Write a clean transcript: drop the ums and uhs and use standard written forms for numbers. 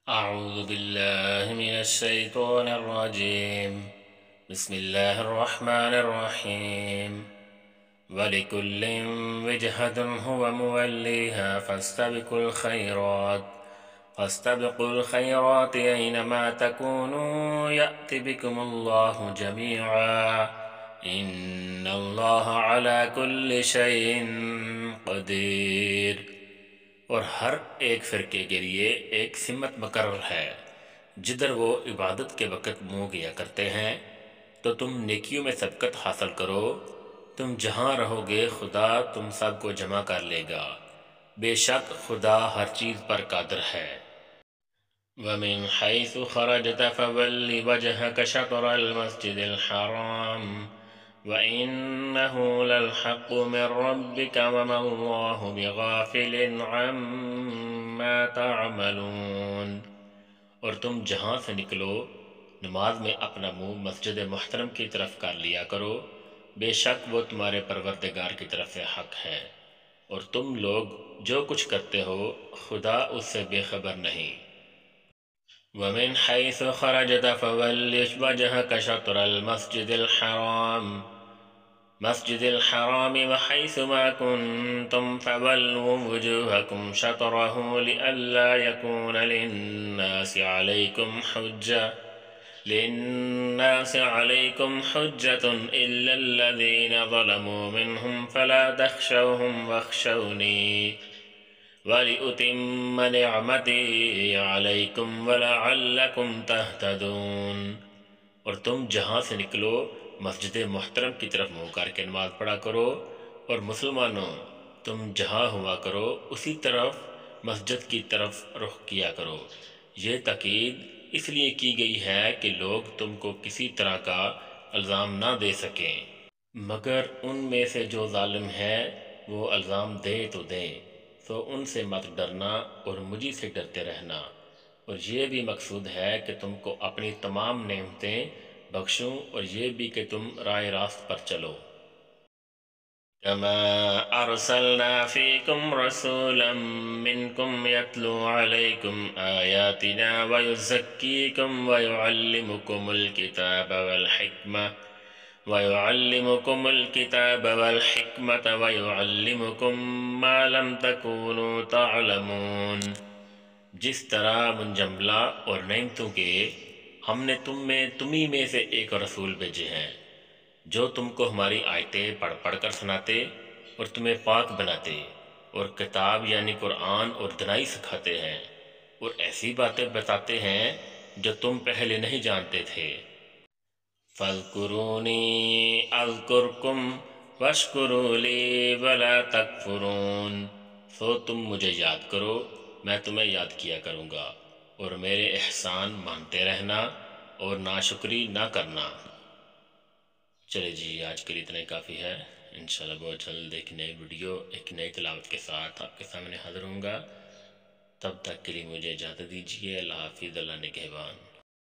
أعوذ بالله من الشيطان الرجيم. بسم الله الرحمن الرحيم. ولكل وجهة هو موليها فاستبقوا الخيرات أينما تكونوا يأت بكم الله جميعا إن الله على كل شيء قدير۔ اور ہر ایک فرقے کے لیے ایک سمت مقرر ہے، جدھر وہ عبادت کے وقت منہ کیا کرتے ہیں تو تم نیکیوں میں سبقت حاصل کرو۔ تم جہاں رہو گے خدا تم سب کو جمع کر لے گا، بے شک خدا ہر چیز پر قادر ہے۔ وَمِنْ حَيْثُ خَرَجْتَ فَوَلِّ وَجْهَكَ شَطْرَ الْمَسْجِدِ الْحَرَامِ وَإِنَّهُ لَلْحَقُّ مِنْ رَبِّكَ وَمَا اللَّهُ بِغَافِلٍ عَمَّا تَعْمَلُونَ۔ اور تم جہاں سے نکلو نماز میں اپنا منہ مسجد محترم کی طرف کر لیا کرو، بے شک وہ تمہارے پروردگار کی طرف سے حق ہے، اور تم لوگ جو کچھ کرتے ہو خدا اس سے بے خبر نہیں۔ وَمِنْ حَيْثُ خَرَجْتَ فَوَلِّ وَجْهَكَ شَطْرَ مسجد الحرام وحيث ما كنتم فولوا وجوهكم شطره لئلا يكون للناس عليكم حجة إلا الذين ظلموا منهم فلا تخشوهم واخشوني وَلِأُتِمَّ نِعْمَتِي عَلَيْكُمْ وَلَعَلَّكُمْ تَهْتَدُونَ۔ اور تم جہاں سے نکلو مسجد محترم کی طرف منہ کر کے نماز پڑھا کرو، اور مسلمانوں تم جہاں ہوا کرو اسی طرف مسجد کی طرف رخ کیا کرو۔ یہ تاکید اس لیے کی گئی ہے کہ لوگ تم کو کسی طرح کا الزام نہ دے سکیں، مگر ان میں سے جو ظالم ہے وہ الزام دے تو دیں، تو ان سے مت ڈرنا اور مجھے سے ڈرتے رہنا۔ اور یہ بھی مقصود ہے کہ تم کو اپنی تمام نعمتیں بخشوں، اور یہ بھی کہ تم راہ راست پر چلو۔ كَمَا أَرْسَلْنَا فِيكُمْ رَسُولًا مِّنْكُمْ يَتْلُو عَلَيْكُمْ آيَاتِنَا وَيُزَكِّيكُمْ وَيُعَلِّمُكُمُ الْكِتَابَ وَالْحِكْمَةَ وَيُعَلِّمُكُمْ مَا لَمْ تَكُونُوا تَعْلَمُونَ۔ جس طرح منجملہ اور نعمتوں کے ہم نے تمہیں میں سے ایک رسول بھیجے ہیں، جو تم کو ہماری آیتیں پڑھ پڑھ کر سناتے اور تمہیں پاک بناتے، اور کتاب یعنی قرآن اور دنائی سکھاتے ہیں، اور ایسی باتیں بتاتے ہیں جو تم پہلے نہیں جانتے تھے۔ فَاذْكُرُونِي أَذْكُرْكُمْ وَاشْكُرُوا لِي وَلَا تَكْفُرُونَ۔ سو تم مجھے یاد کرو میں تمہیں یاد کیا کروں گا، اور میرے احسان مانتے رہنا اور ناشکری نہ کرنا۔ چلے جی آج کے لیے اتنا ہی کافی ہے، انشاءاللہ بہت جلد ایک نئی ویڈیو ایک نئی تلاوت کے ساتھ آپ کے سامنے حاضر ہوں گا۔ تب تک کے لیے مجھے اجازت دیجیے۔ اللہ حافظ، اللہ نگہبان۔